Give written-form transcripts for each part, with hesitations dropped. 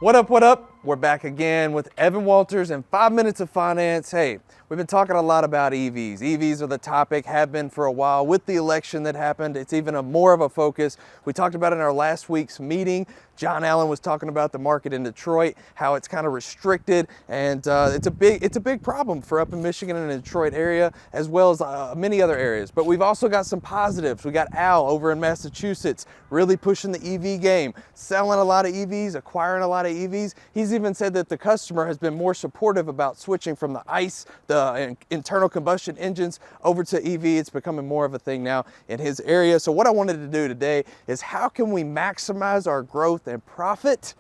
What up, what up? We're back again with Evan Walters and 5 Minutes of Finance. Hey, we've been talking a lot about EVs. EVs are the topic, have been for a while. With the election that happened, it's even more of a focus. We talked about it in our last week's meeting. John Allen was talking about the market in Detroit, how it's kind of restricted, and it's a big problem for up in Michigan and the Detroit area, as well as many other areas. But we've also got some positives. We got Al over in Massachusetts really pushing the EV game, selling a lot of EVs, acquiring a lot of EVs. He's even said that the customer has been more supportive about switching from the ICE, the internal combustion engines, over to EV. It's becoming more of a thing now in his area. So what I wanted to do today is how can we maximize our growth and profit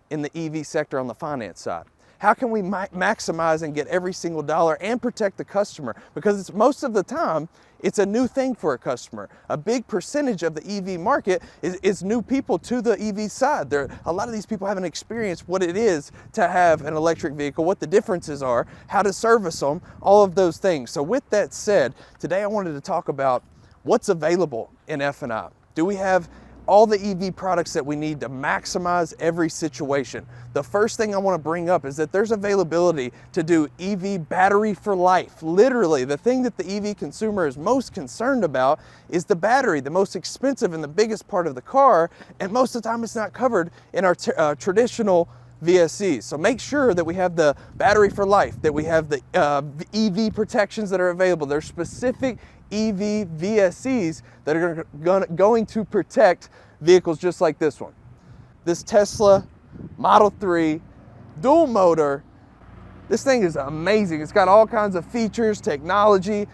in the EV sector on the finance side? How can we maximize and get every single dollar and protect the customer? Because most of the time, it's a new thing for a customer. A big percentage of the EV market is new people to the EV side. A lot of these people haven't experienced what it is to have an electric vehicle, what the differences are, how to service them, all of those things. So with that said, today I wanted to talk about what's available in F&I. Do we have all the EV products that we need to maximize every situation? The first thing I want to bring up is that there's availability to do EV battery for life. Literally, the thing that the EV consumer is most concerned about is the battery, the most expensive and the biggest part of the car, and most of the time it's not covered in our traditional VSCs. So make sure that we have the battery for life, that we have the EV protections that are available. There's specific EV VSCs that are going to protect vehicles just like this one. This Tesla Model 3 dual motor, this thing is amazing. It's got all kinds of features, technology,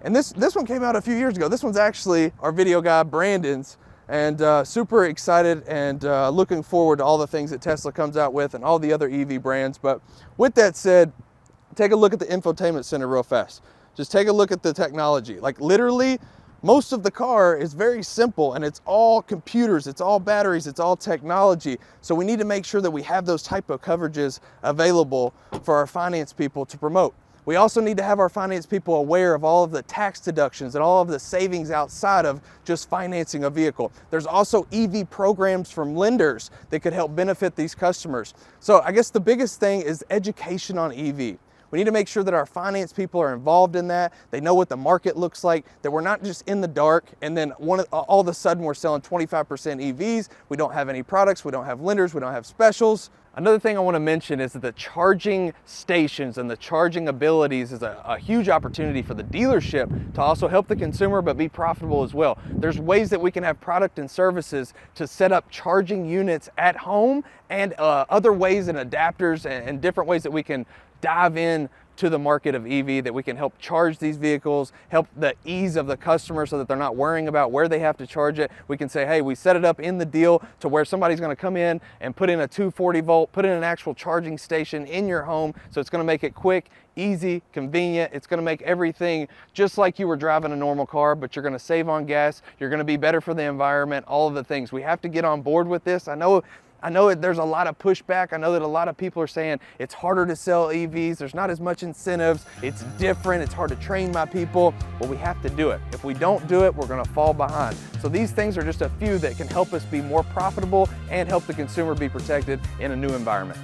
and this one came out a few years ago. This one's actually our video guy Brandon's, and super excited and looking forward to all the things that Tesla comes out with and all the other EV brands. But with that said, take a look at the infotainment center real fast. Just take a look at the technology. Like literally, most of the car is very simple and it's all computers, it's all batteries, it's all technology. So we need to make sure that we have those type of coverages available for our finance people to promote. We also need to have our finance people aware of all of the tax deductions and all of the savings outside of just financing a vehicle. There's also EV programs from lenders that could help benefit these customers. So I guess the biggest thing is education on EV. We need to make sure that our finance people are involved in that. They know what the market looks like, that we're not just in the dark and then all of a sudden we're selling 25% EVs. We don't have any products, we don't have lenders, we don't have specials. Another thing I want to mention is that the charging stations and the charging abilities is a huge opportunity for the dealership to also help the consumer but be profitable as well. There's ways that we can have product and services to set up charging units at home and other ways and adapters and different ways that we can dive in to the market of EV, that we can help charge these vehicles, help the ease of the customer so that they're not worrying about where they have to charge it. We can say, hey, we set it up in the deal to where somebody's going to come in and put in a 240 volt, put in an actual charging station in your home. So it's going to make it quick, easy, convenient. It's going to make everything just like you were driving a normal car, but you're going to save on gas. You're going to be better for the environment, all of the things. We have to get on board with this. I know there's a lot of pushback. I know that a lot of people are saying it's harder to sell EVs. There's not as much incentives. It's different. It's hard to train my people. Well, we have to do it. If we don't do it, we're going to fall behind. So these things are just a few that can help us be more profitable and help the consumer be protected in a new environment.